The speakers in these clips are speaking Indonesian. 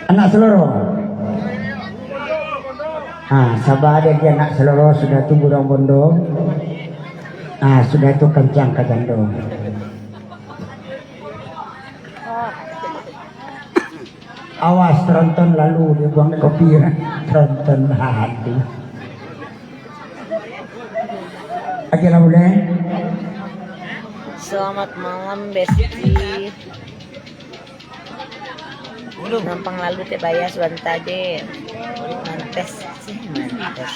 Anak seluruh. Sabar dia anak seluruh sudah tu burung bondong. Sudah tu kencang ke jandung. Awas tronton lalu dia buang kopi tronton hati. Akhirnya boleh. Selamat malam Besti. Nampang lalu teh bayas bantade. Mantes sih mantes.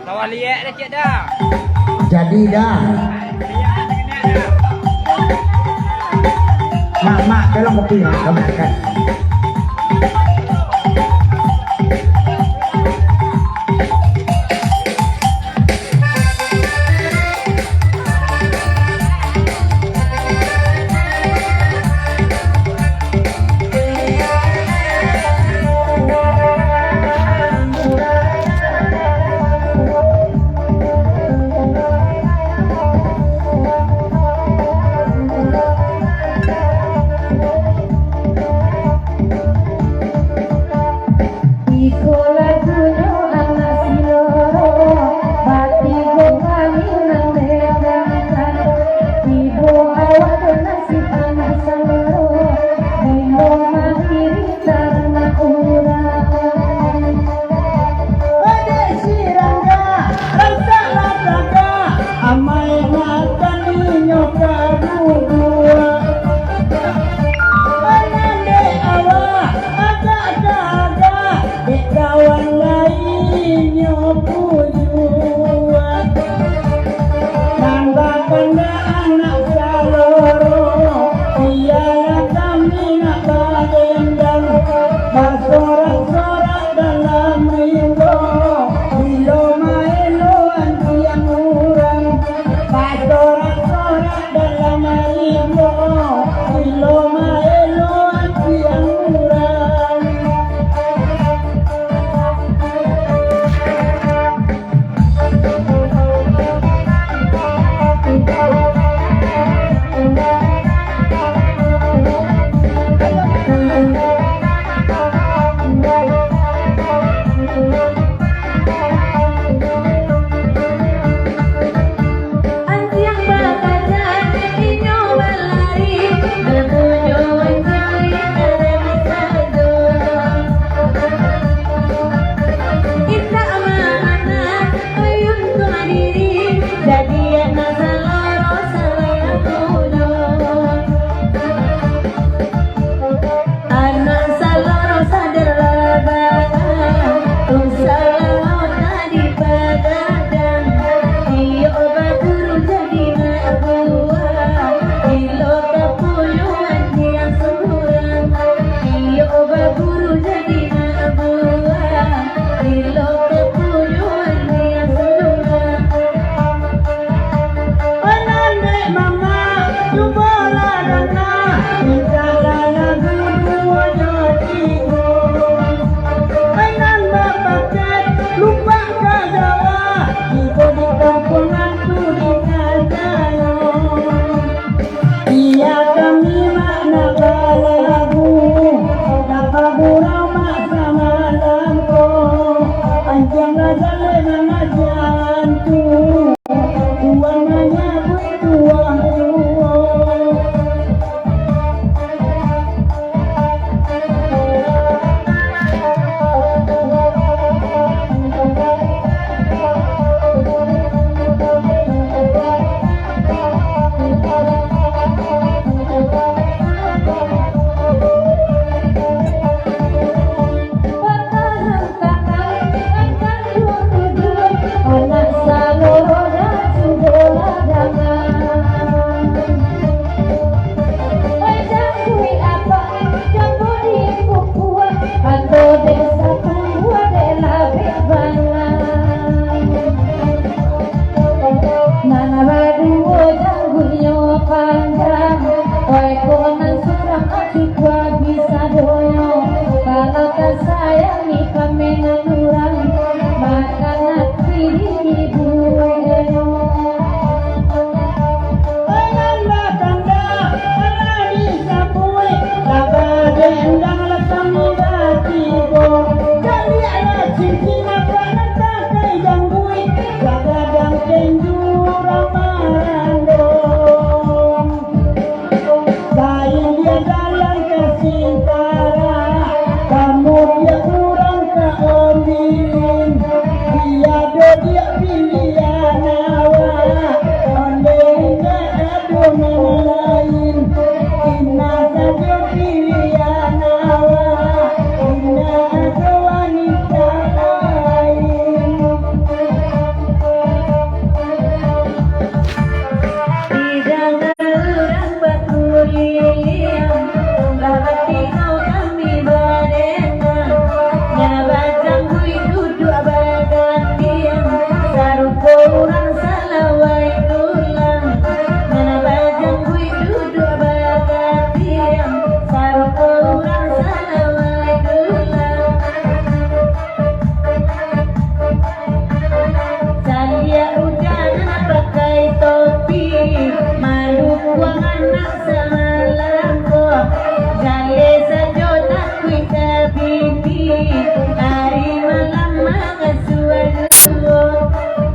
Tawa liat dah cik dah. Jadi dah. Mak tolong kopi kamu makan. semalamku jale sajona kuita bini hari malam mangasuaru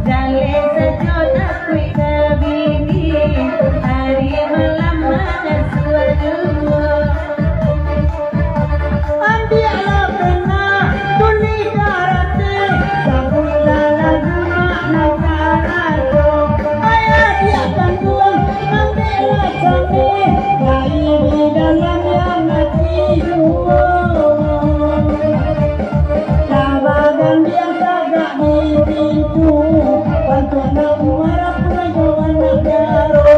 jale sajona kuita bini hari malam mangasuaru ambilah benar tuni karate sabula lagu nakarato ayah dia kandung ambilah kami bayi di dalam yang hati labagan dia kagak di pintu bantu namara pelajaran negara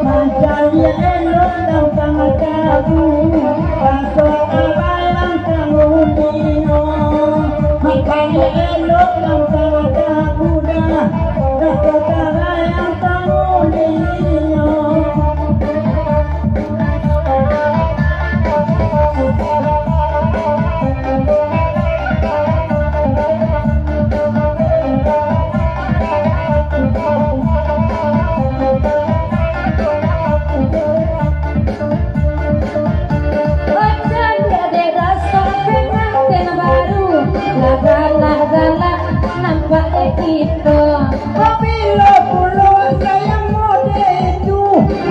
macam dia elok tentang tabu pasok abayang tanggung dino makanya elok tentang tabu dah pasok abayang tanggung dino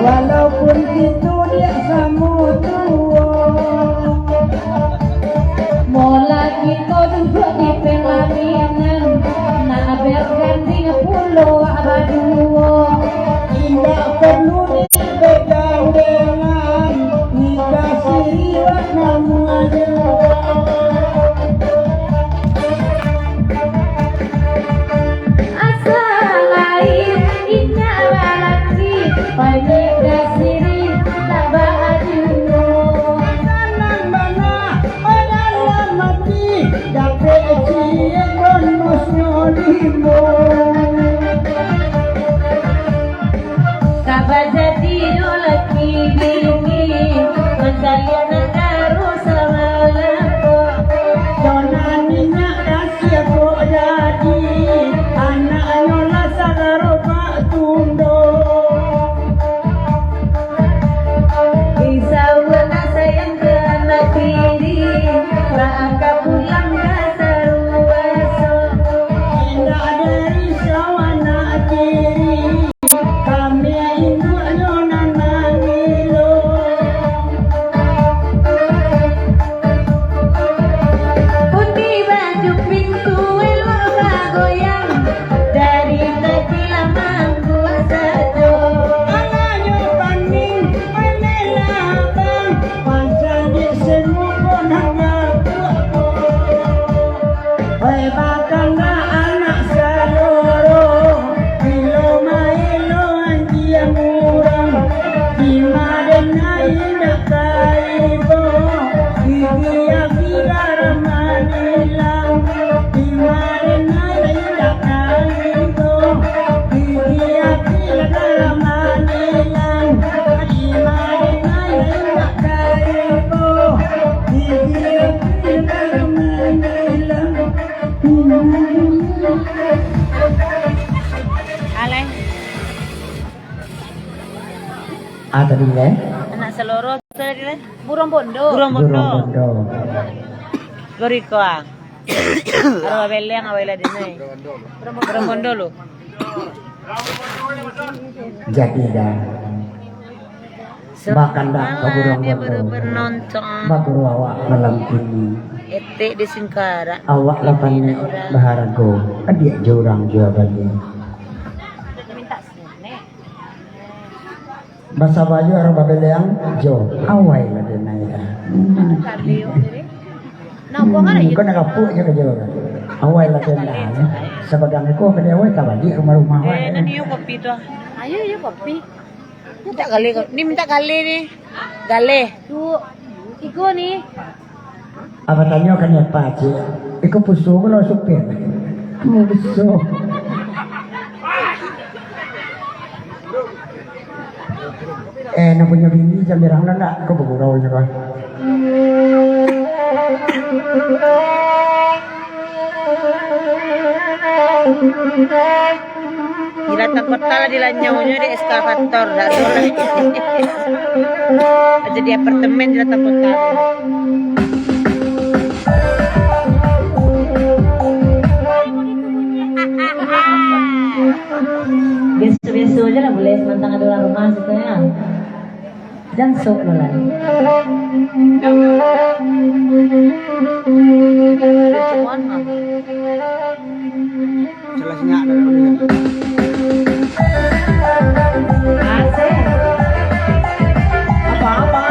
walaupun itu dia sama tua mola kita duduk di pelaminan nak berganding pulau abadua tidak perlu dipegang dengan nikah siriwat namu ada asal lain inya lagi panika siri laba aduno kanan mana dalam mati dapat cie bonus nolimo kabajati laki bini mencalian karo samalako donaninya rahasia kok jadi anak nyola sagaro pak tundo wana sayang ke anak diri rangka pulang ke saruaso tidak dari sawana diri kami ibu nona nangilo pundi baju pintu elok kagoyang dari tadi lama kuasa jo anaknya paning anak saloro bilo mailo anjia murang dimadena indah kaibo dia biar manilang dimadena indah kaibo dia biar manilang dimadena indah kaibo dia biar manilang Alay. Tadi le? Anak seloro tadi le? Burung bondo. Goriko ah. Arwa belle yang awela dine. Burung bondo lo. Jadi dah. Makan dah ke burung dia bondo. bernonton. Bakuru awak malam ini. Etik di Singkara. Awak lapan baharago. Dia jurang juga bagi. Bahasa baju orang babel yang jo awai lah dia naik. Kabio diri. Nampungan aja. Kau nak kapuk je kerja kan. Awai lah dia naik. Sekodang aku kerja awai tak balik rumah-rumah awai. Nanti yuk kopi tu. Ayo yuk kopi. Minta kali ni minta kali ni. Gale. Tu iko ni. Apa tanya kan ya Pak Cik. Iko pusuh kalau supir. Kamu pusuh. Nak punya bini jam berang nak kau bergurau je kan. Dilatang kota lah dilanyaunya di eskavator dah soalnya. Aja di apartemen dilatang kota. Biasa-biasa aja lah boleh nantang ada orang rumah situ ya. Dan sok lah. Jelasnya ada dulu. Asik. Apa.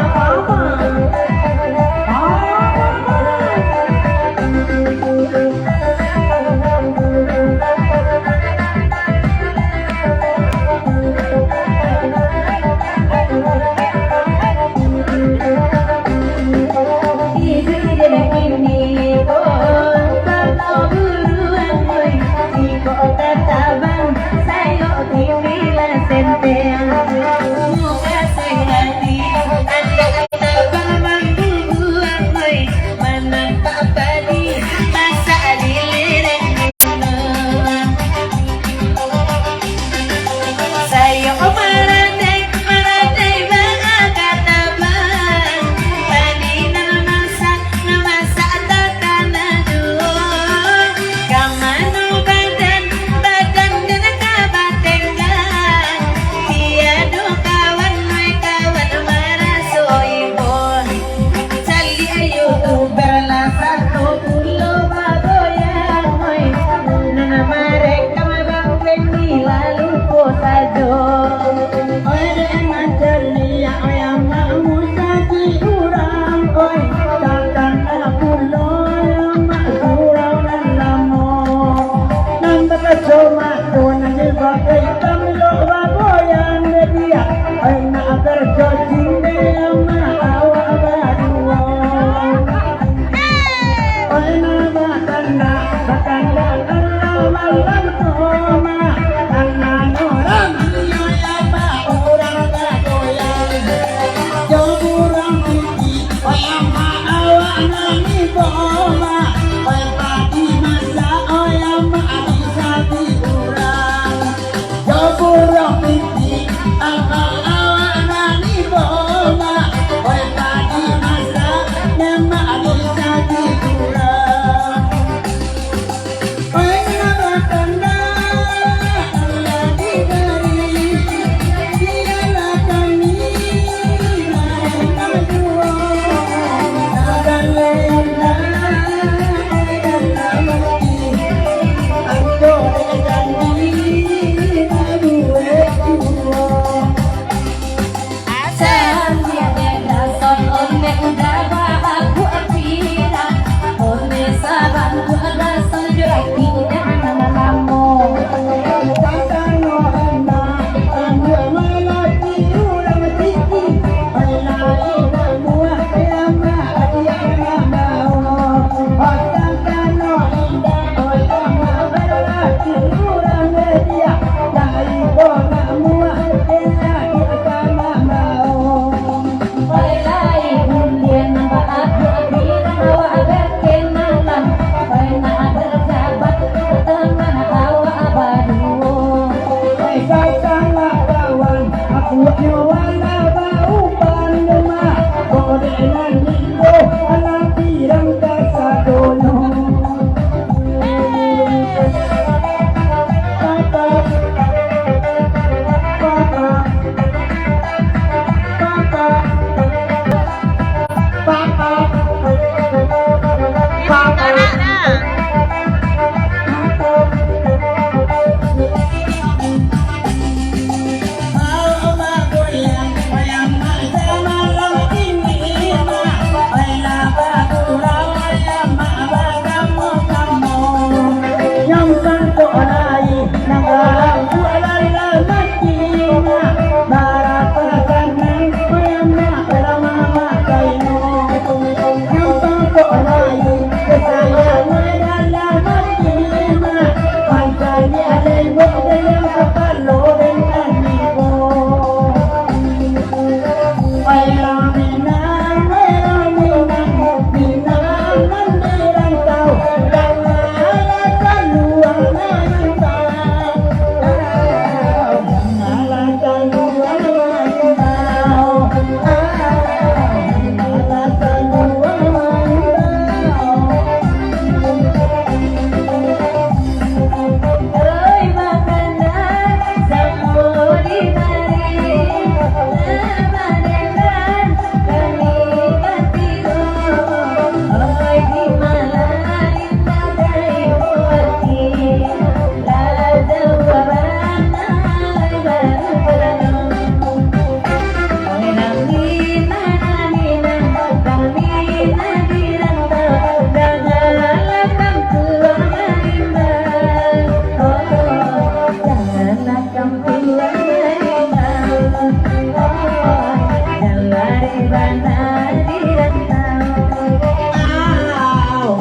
Dari mana dirantau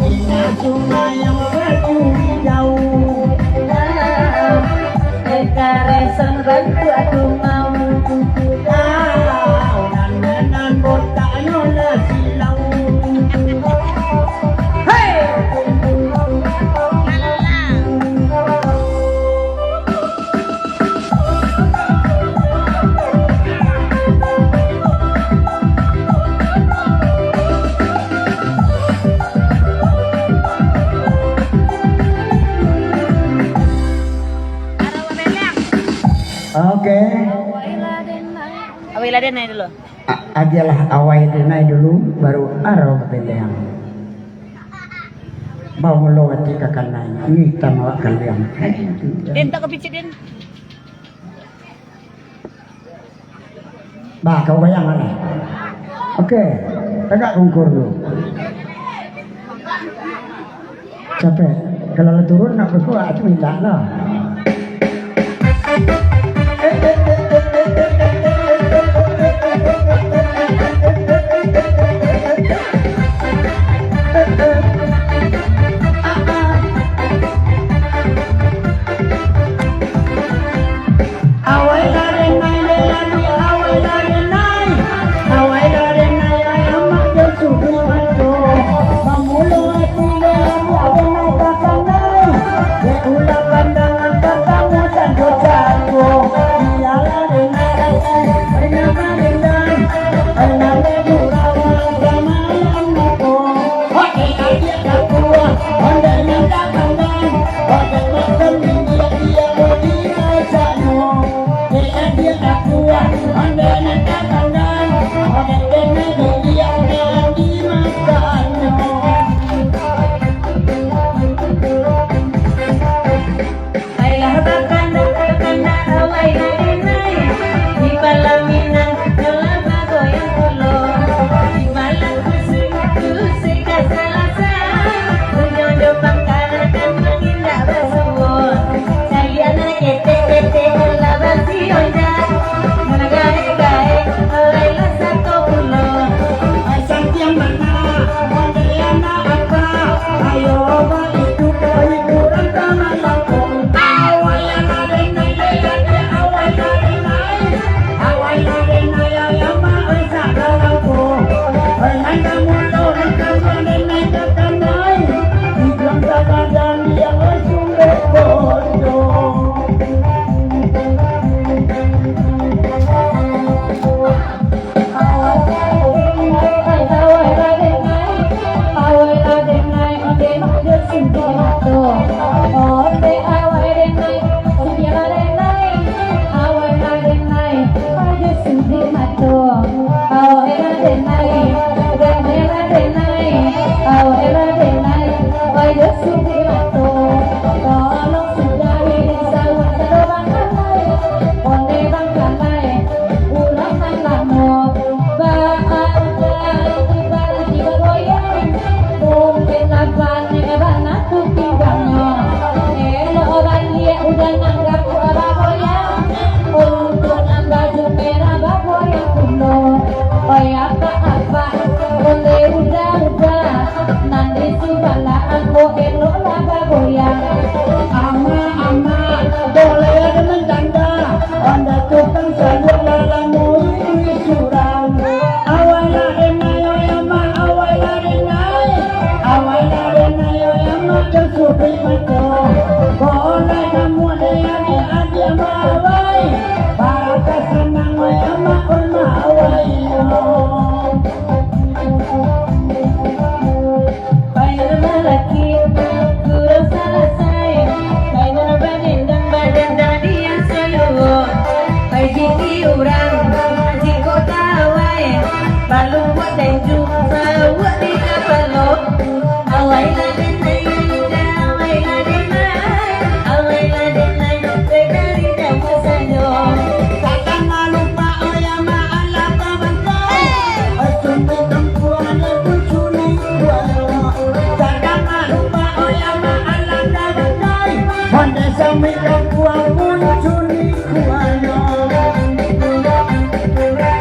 Bina sungai yang berduri jauh Karesan bantu aku mau Nanan botak nola silau Oke. Awil ada naik dulu. Ajalah awai denai dulu baru arau kependean. Mau melewati ke kanan. Ini tama kalian. Den tak kepicit Den. Bah, kau bayang mana? Oke. Tegak kungkur dulu. Capek. Kalau lo turun nak berkuat, cuma minta lah.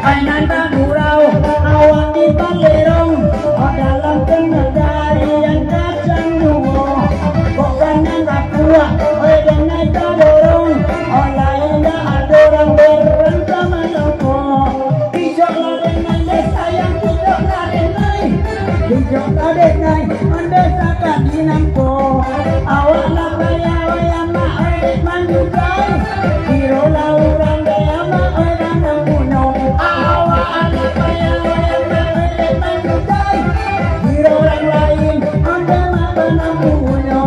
Ay, nanda, dura, Hijau tadi naik mendesakan dinampo. Awak nak bayar yang mak edit manjukai. Hiro laurang daya mak orang namuno. Awak nak bayar yang mak edit manjukai. Hiro orang lain anda mak namuno.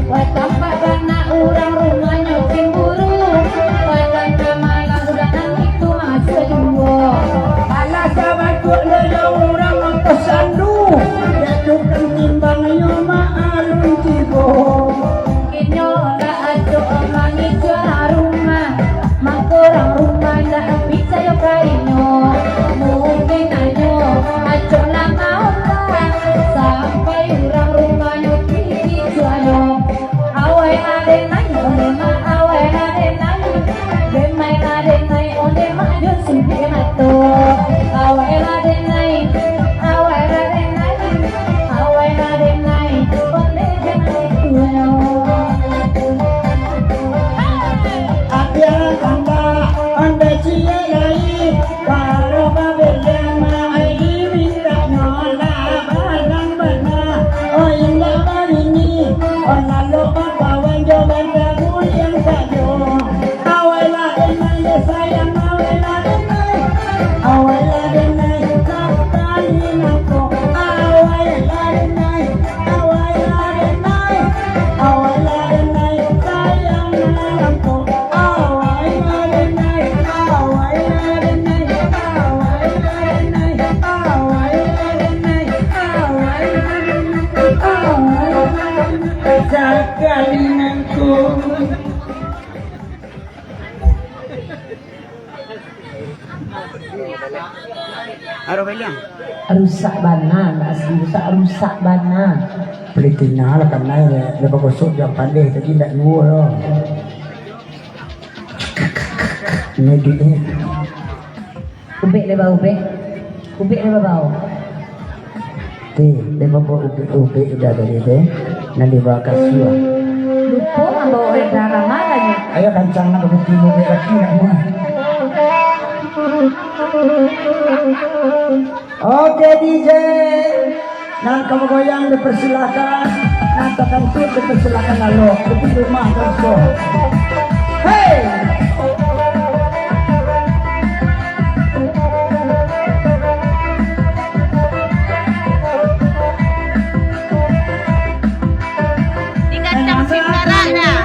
Watampak anak orang rumahnya cemburu. Wadana malah sudah itu masuk dua. Alah sahabat kok lele orang untuk sandu. Jatuhkan timbang yo mak alun cibo. Kini orang ajuk orang itu rumah. Mak orang rumah tak bisa yo kainyo. Mungkin ayo ajuk lama otak. Sampai orang rumahnya kiki jualan. Awai ade nai onde ma awai ade nai. Demai ade nai onde ma yo simpi mato. Awai ade nai. Awai ade nai. Awai ade nai onde nai tuyo. Apian tanda anda cie lai. Kalau babel mai minta nyola balang bana. Oh indah barini. Oh lalu bawan jawan dagun yang sajo. Awala denai sayang awala denai. Awala denai sakali nako. Awala denai. Awala denai. Awala denai sayang nako. Awala denai. Awala denai. Awala denai. Awala denai. Awala denai. Sakali nako. Aro beliang. Rusak bana, rusak bana. Pelitina lah kan naik ya. Lepas gosok jam pandai tadi nak dua loh. Ini di ni. Ubek le bau ubek. Ubek le bau. Ti, lepas bawa ubek dah dari tu. Nanti bawa kasih. Lupa bawa orang darah malahnya. Ayo kancang nak betul ubek lagi nak buat. Oke DJ, nan kamu goyang dipersilakan, nan tekan tut dipersilakan lalu, begitu rumah terus. Hey. Dikacang singkara dah.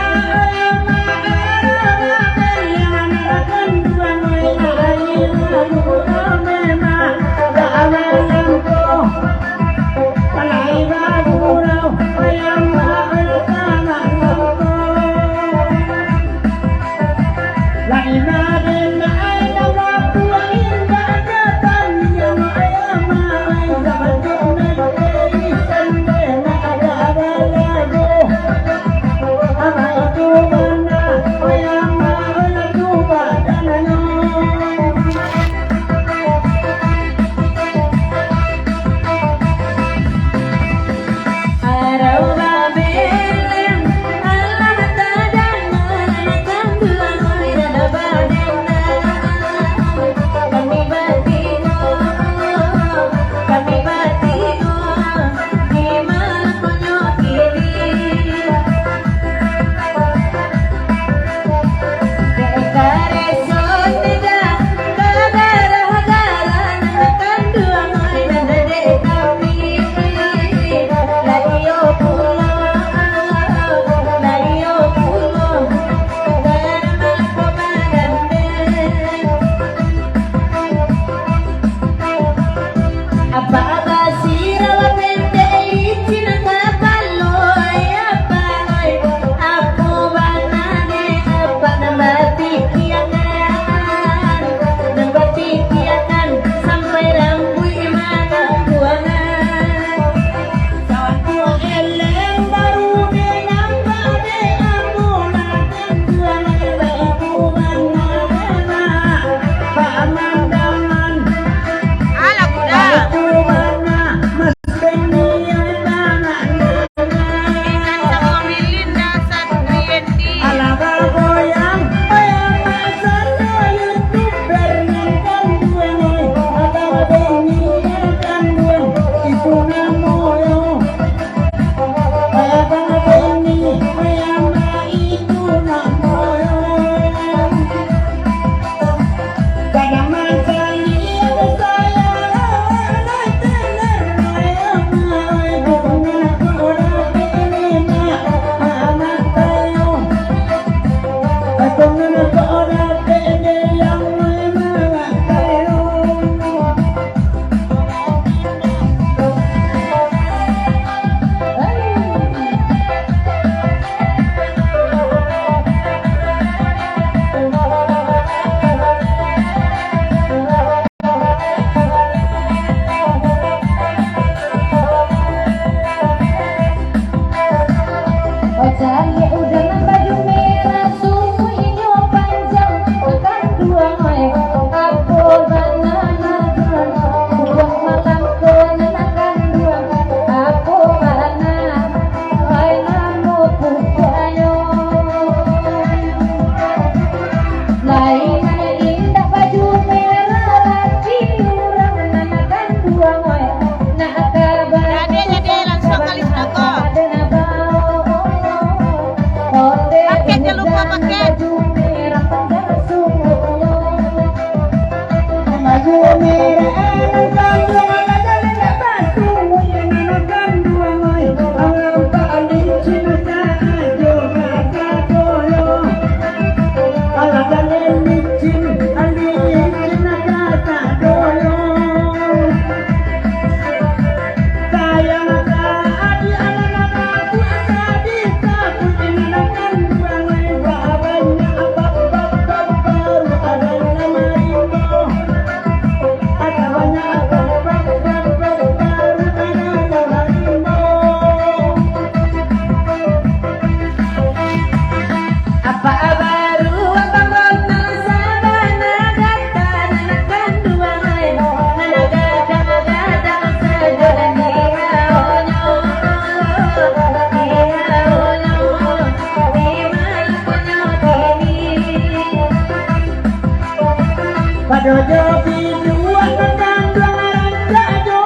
Padojo biduan tentang dua raja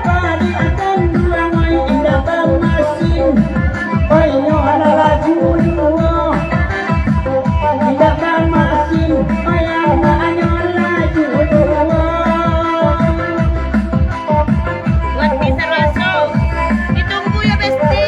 padi akan dua mai indah masin oi nyo ala laju dua indah masin oi ana anyo laju dua Buat bisa masuk. Ditunggu ya Besti.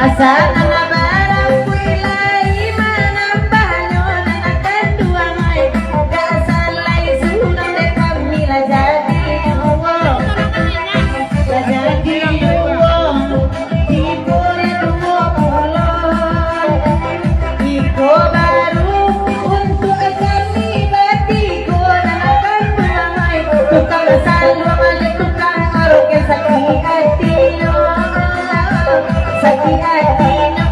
Asa na barang kulay manambanyo na nakandua may kasalay sunod de Camila jadi uwo jadi uwo ibore tuwo pulo iko baru untuk kami batiko na nakandua may tukang salwa mali tukang aroke sakit hati sakit hati na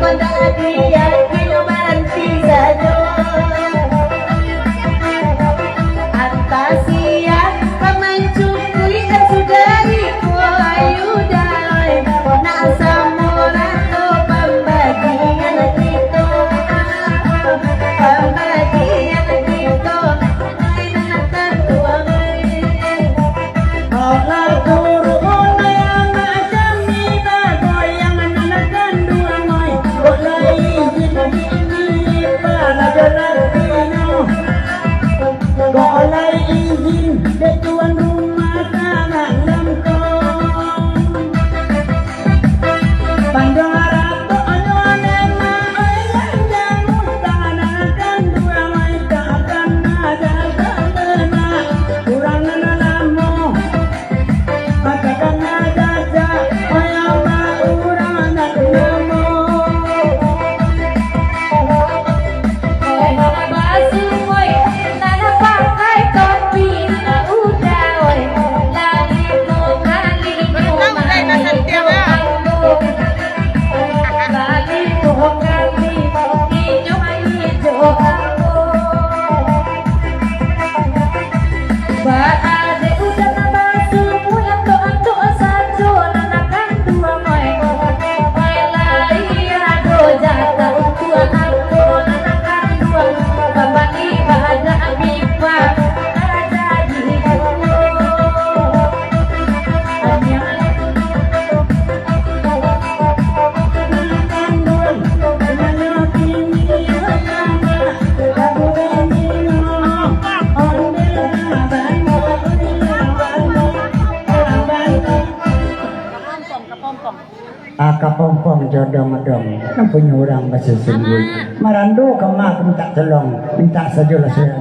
Kapompong jodoh medong kan punya orang bahasa sungguh marandu kemak minta tolong minta saja lah saya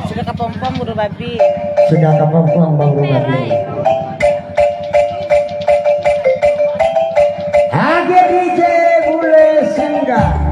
Sudah kepompong buru babi. sudah kapompong baru babi Age DJ boleh singgah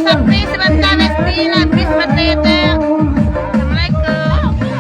surprise